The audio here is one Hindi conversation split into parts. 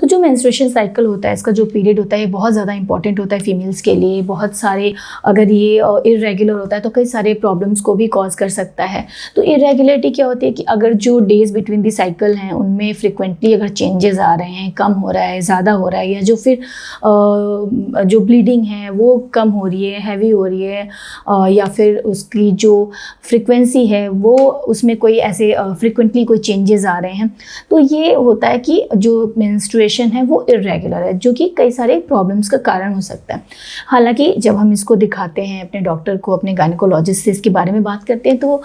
तो जो मेंस्ट्रुएशन साइकिल होता है, इसका जो पीरियड होता है ये बहुत ज़्यादा इंपॉर्टेंट होता है फीमेल्स के लिए। बहुत सारे, अगर ये इरेगुलर होता है तो कई सारे प्रॉब्लम्स को भी कॉज कर सकता है। तो इरेगुलरिटी क्या होती है कि अगर जो डेज बिटवीन द साइकिल हैं उनमें फ्रिक्वेंटली अगर चेंजेस आ रहे हैं, कम हो रहा है, ज़्यादा हो रहा है, या जो फिर जो ब्लीडिंग है वो कम हो रही है, हैवी हो रही है, या फिर उसकी जो फ्रिक्वेंसी है वो उसमें कोई ऐसे फ्रिक्वेंटली कोई चेंजेस आ रहे हैं, तो ये होता है कि जो मेंस्ट्रुएशन है वो इरेगुलर है, जो कि कई सारे प्रॉब्लम्स का कारण हो सकता है। हालांकि जब हम इसको दिखाते हैं अपने डॉक्टर को, अपने गायनेकोलॉजिस्ट से इसके बारे में बात करते हैं, तो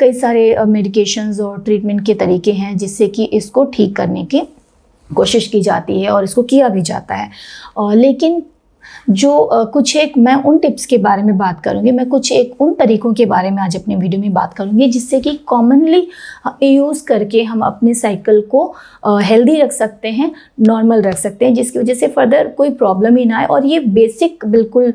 कई सारे मेडिकेशंस और ट्रीटमेंट के तरीके हैं जिससे कि इसको ठीक करने की कोशिश की जाती है और इसको किया भी जाता है। लेकिन जो कुछ एक मैं उन टिप्स के बारे में बात करूँगी, मैं कुछ एक उन तरीकों के बारे में आज अपने वीडियो में बात करूँगी जिससे कि कॉमनली यूज़ करके हम अपने साइकिल को हेल्दी रख सकते हैं, नॉर्मल रख सकते हैं, जिसकी वजह से फर्दर कोई प्रॉब्लम ही ना आए। और ये बेसिक बिल्कुल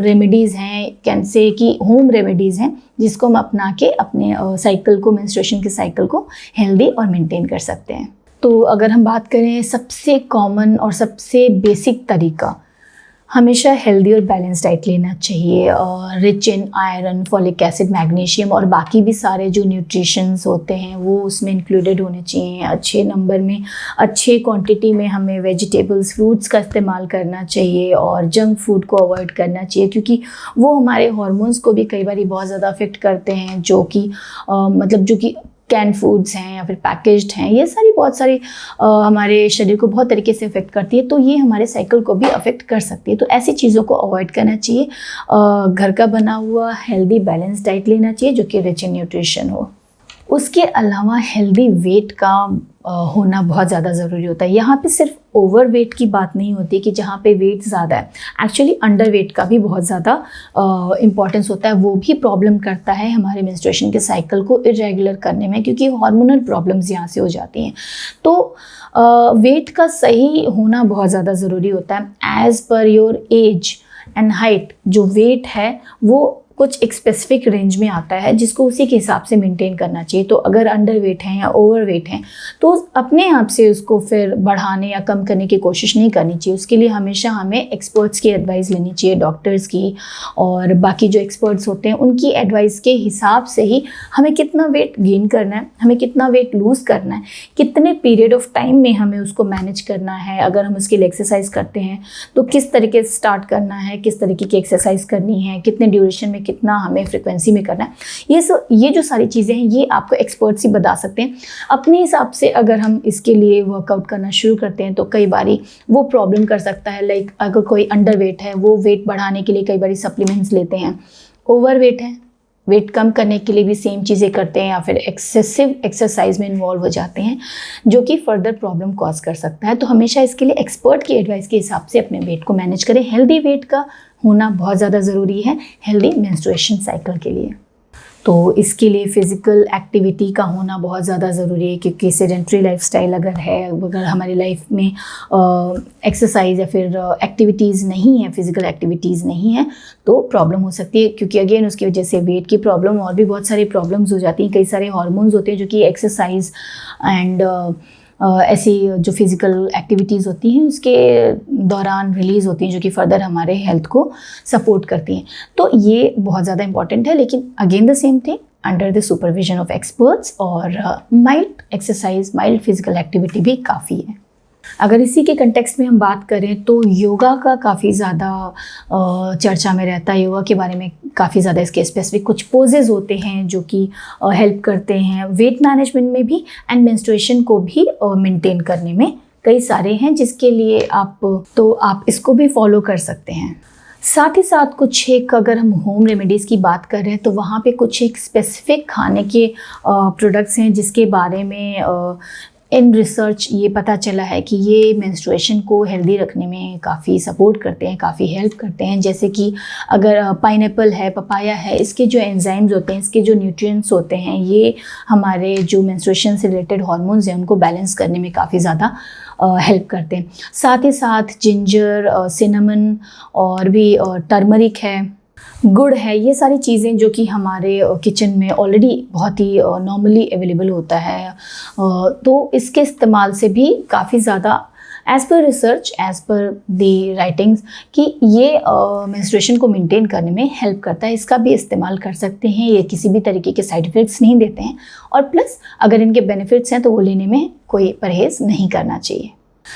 रेमेडीज़ हैं, कैसे कि होम रेमेडीज़ हैं, जिसको हम अपना के अपने साइकिल को, मेंस्ट्रुएशन के साइकिल को हेल्दी और मेनटेन कर सकते हैं। तो अगर हम बात करें सबसे कॉमन और सबसे बेसिक तरीका, हमेशा हेल्दी और बैलेंस डाइट लेना चाहिए, और rich in iron, folic acid, magnesium और बाकी भी सारे जो न्यूट्रिशंस होते हैं वो उसमें इंक्लूडेड होने चाहिए। अच्छे नंबर में, अच्छे क्वांटिटी में हमें वेजिटेबल्स, फ्रूट्स का इस्तेमाल करना चाहिए और जंक फूड को अवॉइड करना चाहिए, क्योंकि वो हमारे हार्मोन्स को भी कई बार बहुत ज़्यादा अफेक्ट करते हैं, जो कि मतलब जो कि कैन फूड्स हैं या फिर पैकेज्ड हैं, ये सारी बहुत सारी हमारे शरीर को बहुत तरीके से अफेक्ट करती है, तो ये हमारे साइकिल को भी अफेक्ट कर सकती है। तो ऐसी चीज़ों को अवॉइड करना चाहिए। घर का बना हुआ हेल्दी बैलेंस डाइट लेना चाहिए जो कि रिच इन न्यूट्रिशन हो। उसके अलावा हेल्दी वेट का होना बहुत ज़्यादा ज़रूरी होता है। यहाँ पे सिर्फ ओवर वेट की बात नहीं होती कि जहाँ पे वेट ज़्यादा है, एक्चुअली अंडर वेट का भी बहुत ज़्यादा इम्पॉर्टेंस होता है। वो भी प्रॉब्लम करता है हमारे मेंस्ट्रुएशन के साइकिल को इरेगुलर करने में, क्योंकि हार्मोनल प्रॉब्लम्स यहाँ से हो जाती हैं। तो वेट का सही होना बहुत ज़्यादा ज़रूरी होता है। As per your age and height जो वेट है वो कुछ एक स्पेसिफिक रेंज में आता है, जिसको उसी के हिसाब से मेंटेन करना चाहिए। तो अगर अंडर वेट हैं या ओवर वेट हैं तो अपने आप से उसको फिर बढ़ाने या कम करने की कोशिश नहीं करनी चाहिए। उसके लिए हमेशा हमें एक्सपर्ट्स की एडवाइस लेनी चाहिए, डॉक्टर्स की और बाकी जो एक्सपर्ट्स होते हैं उनकी एडवाइस के हिसाब से ही हमें कितना वेट गेन करना है, हमें कितना वेट लूज़ करना है, कितने पीरियड ऑफ टाइम में हमें उसको मैनेज करना है। अगर हम उसके लिए एक्सरसाइज करते हैं तो किस तरीके से स्टार्ट करना है, किस तरीके की एक्सरसाइज करनी है, कितने ड्यूरेशन में, कितना हमें फ्रिक्वेंसी में करना है। ये जो सारी चीज़ें हैं ये आपको एक्सपर्ट्स ही बता सकते हैं। अपने हिसाब से अगर हम इसके लिए वर्कआउट करना शुरू करते हैं तो कई बारी वो प्रॉब्लम कर सकता है। लाइक अगर कोई अंडर वेट है, वो वेट बढ़ाने के लिए कई बारी सप्लीमेंट्स लेते हैं। ओवर वेट है, वेट कम करने के लिए भी सेम चीज़ें करते हैं, या फिर एक्सेसिव एक्सरसाइज में इन्वॉल्व हो जाते हैं, जो कि फर्दर प्रॉब्लम कॉज कर सकता है। तो हमेशा इसके लिए एक्सपर्ट की एडवाइस के हिसाब से अपने वेट को मैनेज करें। हेल्दी वेट का होना बहुत ज़्यादा ज़रूरी है हेल्दी मेंस्ट्रुएशन साइकिल के लिए। तो इसके लिए फ़िज़िकल एक्टिविटी का होना बहुत ज़्यादा ज़रूरी है, क्योंकि सेडेंट्री लाइफस्टाइल अगर है, अगर हमारी लाइफ में एक्सरसाइज या फिर एक्टिविटीज़ नहीं है, फ़िज़िकल एक्टिविटीज़ नहीं है, तो प्रॉब्लम हो सकती है। क्योंकि अगेन उसकी वजह से वेट की प्रॉब्लम और भी बहुत सारी प्रॉब्लम्स हो जाती हैं। कई सारे हार्मोन्स होते हैं जो कि एक्सरसाइज एंड ऐसी जो फिज़िकल एक्टिविटीज़ होती हैं उसके दौरान रिलीज़ होती हैं, जो कि फ़र्दर हमारे हेल्थ को सपोर्ट करती हैं। तो ये बहुत ज़्यादा इंपॉर्टेंट है, लेकिन again the same thing under the supervision of experts, और mild exercise, mild physical activity भी काफ़ी है। अगर इसी के कंटेक्स्ट में हम बात करें तो योगा का काफ़ी ज़्यादा चर्चा में रहता है। योगा के बारे में काफ़ी ज़्यादा इसके स्पेसिफिक कुछ पोजेज़ होते हैं जो कि हेल्प करते हैं वेट मैनेजमेंट में भी एंड मेंस्ट्रुएशन को भी मेंटेन करने में। कई सारे हैं जिसके लिए आप इसको भी फॉलो कर सकते हैं। साथ ही साथ कुछ एक, अगर हम होम रेमेडीज़ की बात कर रहे हैं तो वहाँ पे कुछ एक स्पेसिफिक खाने के प्रोडक्ट्स हैं जिसके बारे में इन रिसर्च ये पता चला है कि ये मेंस्ट्रुएशन को हेल्दी रखने में काफ़ी सपोर्ट करते हैं, काफ़ी हेल्प करते हैं। जैसे कि अगर पाइनएप्पल है, पपाया है, इसके जो एंजाइम्स होते हैं, इसके जो न्यूट्रिएंट्स होते हैं, ये हमारे जो मेंस्ट्रुएशन से रिलेटेड हार्मोन्स हैं उनको बैलेंस करने में काफ़ी ज़्यादा हेल्प करते हैं। साथ ही साथ जिंजर, सिनेमन और भी टर्मरिक है, गुड़ है, ये सारी चीज़ें जो कि हमारे किचन में ऑलरेडी बहुत ही नॉर्मली अवेलेबल होता है, तो इसके इस्तेमाल से भी काफ़ी ज़्यादा as per research, as per दी राइटिंग्स, कि ये मेंस्ट्रुएशन को मेंटेन करने में हेल्प करता है। इसका भी इस्तेमाल कर सकते हैं, ये किसी भी तरीके के साइड इफ़ेक्ट्स नहीं देते हैं, और प्लस अगर इनके बेनिफिट्स हैं तो वो लेने में कोई परहेज़ नहीं करना चाहिए।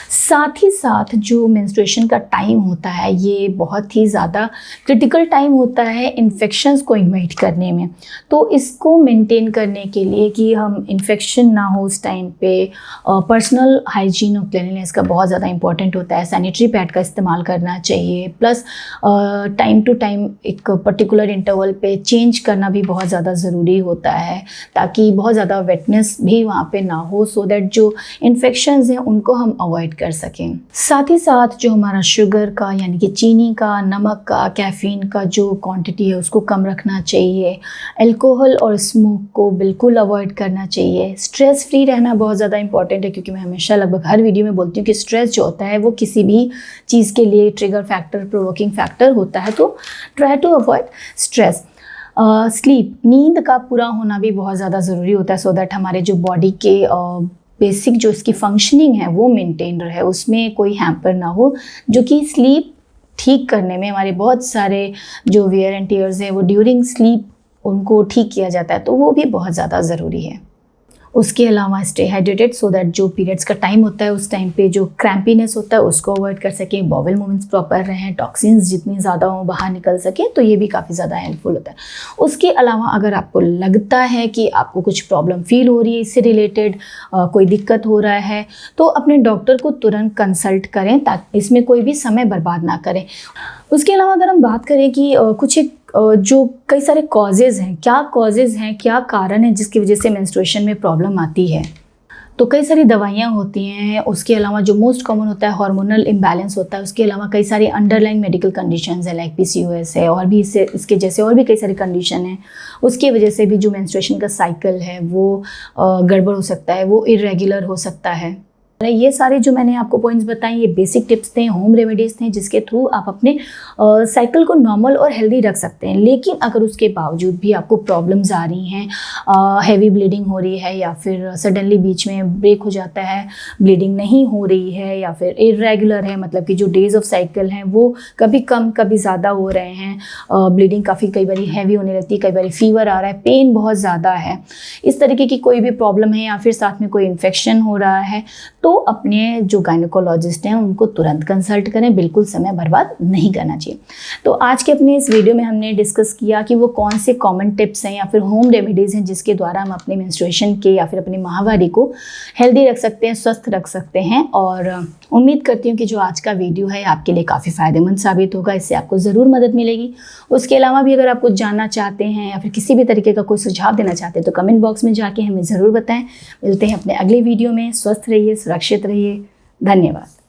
साथ ही साथ जो मेंस्ट्रुएशन का टाइम होता है ये बहुत ही ज़्यादा क्रिटिकल टाइम होता है इन्फेक्शंस को इन्वाइट करने में। तो इसको मेंटेन करने के लिए कि हम इन्फेक्शन ना हो उस टाइम पे, पर्सनल हाइजीन और क्लीनलीनेस का बहुत ज़्यादा इंपॉर्टेंट होता है। सैनिटरी पैड का इस्तेमाल करना चाहिए, प्लस टाइम टू टाइम एक पर्टिकुलर इंटरवल पे चेंज करना भी बहुत ज़्यादा ज़रूरी होता है, ताकि बहुत ज़्यादा वेटनेस भी वहाँ पे ना हो, सो दैट जो इन्फेक्शंस हैं उनको हम अवॉइड कर सकें। साथ ही साथ जो हमारा शुगर का यानी कि चीनी का, नमक का, कैफीन का जो क्वांटिटी है उसको कम रखना चाहिए। अल्कोहल और स्मोक को बिल्कुल अवॉइड करना चाहिए। स्ट्रेस फ्री रहना बहुत ज़्यादा इंपॉर्टेंट है, क्योंकि मैं हमेशा लगभग हर वीडियो में बोलती हूँ कि स्ट्रेस जो होता है वो किसी भी चीज़ के लिए ट्रिगर फैक्टर, प्रोवोकिंग फैक्टर होता है, तो try to avoid stress. Sleep, नींद का पूरा होना भी बहुत ज़्यादा ज़रूरी होता है, सो दैट हमारे जो बॉडी के बेसिक जो इसकी फंक्शनिंग है वो मेंटेन रहे, उसमें कोई हैम्पर ना हो, जो कि स्लीप ठीक करने में हमारे बहुत सारे जो वियर एंड टीयर्स हैं वो ड्यूरिंग स्लीप उनको ठीक किया जाता है, तो वो भी बहुत ज़्यादा ज़रूरी है। उसके अलावा स्टे हाइड्रेटेड, सो दैट जो पीरियड्स का टाइम होता है उस टाइम पे जो क्रैम्पीनेस होता है उसको अवॉइड कर सकें, बॉवल मूवमेंट्स प्रॉपर रहें, टॉक्सिन्स जितनी ज़्यादा हो बाहर निकल सकें, तो ये भी काफ़ी ज़्यादा हेल्पफुल होता है। उसके अलावा अगर आपको लगता है कि आपको कुछ प्रॉब्लम फील हो रही है, इससे रिलेटेड कोई दिक्कत हो रहा है, तो अपने डॉक्टर को तुरंत कंसल्ट करें, ताकि इसमें कोई भी समय बर्बाद ना करें। उसके अलावा अगर हम बात करें कि कुछ एक जो कई सारे कॉजेज़ हैं, क्या कारण है जिसकी वजह से मेंस्ट्रुएशन में प्रॉब्लम आती है, तो कई सारी दवाइयाँ होती हैं। उसके अलावा जो मोस्ट कॉमन होता है हार्मोनल इम्बैलेंस होता है। उसके अलावा कई सारी अंडरलाइन मेडिकल कंडीशंस है, लाइक PCOS है, और भी इसके जैसे और भी कई सारी कंडीशन हैं। उसकी वजह से भी जो मेंस्ट्रुएशन का साइकिल है वो गड़बड़ हो सकता है, वो इरेगुलर हो सकता है। ये सारे जो मैंने आपको पॉइंट्स बताए ये बेसिक टिप्स थे, होम रेमेडीज़ थे, जिसके थ्रू आप अपने साइकिल को नॉर्मल और हेल्दी रख सकते हैं। लेकिन अगर उसके बावजूद भी आपको प्रॉब्लम्स आ रही हैं, हैवी ब्लीडिंग हो रही है, या फिर सडनली बीच में ब्रेक हो जाता है, ब्लीडिंग नहीं हो रही है, या फिर इरेगुलर है, मतलब कि जो डेज ऑफ साइकिल हैं वो कभी कम कभी ज़्यादा हो रहे हैं, ब्लीडिंग काफ़ी कई बार हैवी होने लगती है, कई बार फीवर आ रहा है, पेन बहुत ज़्यादा है, इस तरीके की कोई भी प्रॉब्लम है, या फिर साथ में कोई इन्फेक्शन हो रहा है, तो अपने जो गायनेकोलॉजिस्ट हैं उनको तुरंत कंसल्ट करें, बिल्कुल समय बर्बाद नहीं करना चाहिए। तो आज के अपने इस वीडियो में हमने डिस्कस किया कि वो कौन से कॉमन टिप्स हैं या फिर होम रेमेडीज़ हैं जिसके द्वारा हम अपने मेंस्ट्रुएशन के या फिर अपनी माहवारी को हेल्दी रख सकते हैं, स्वस्थ रख सकते हैं। और उम्मीद करती हूँ कि जो आज का वीडियो है आपके लिए काफ़ी फ़ायदेमंद साबित होगा, इससे आपको ज़रूर मदद मिलेगी। उसके अलावा भी अगर आप कुछ जानना चाहते हैं या फिर किसी भी तरीके का कोई सुझाव देना चाहते हैं तो कमेंट बॉक्स में जाके हमें ज़रूर बताएं। मिलते हैं अपने अगले वीडियो में। स्वस्थ रहिए, सुरक्षित रहिए। धन्यवाद।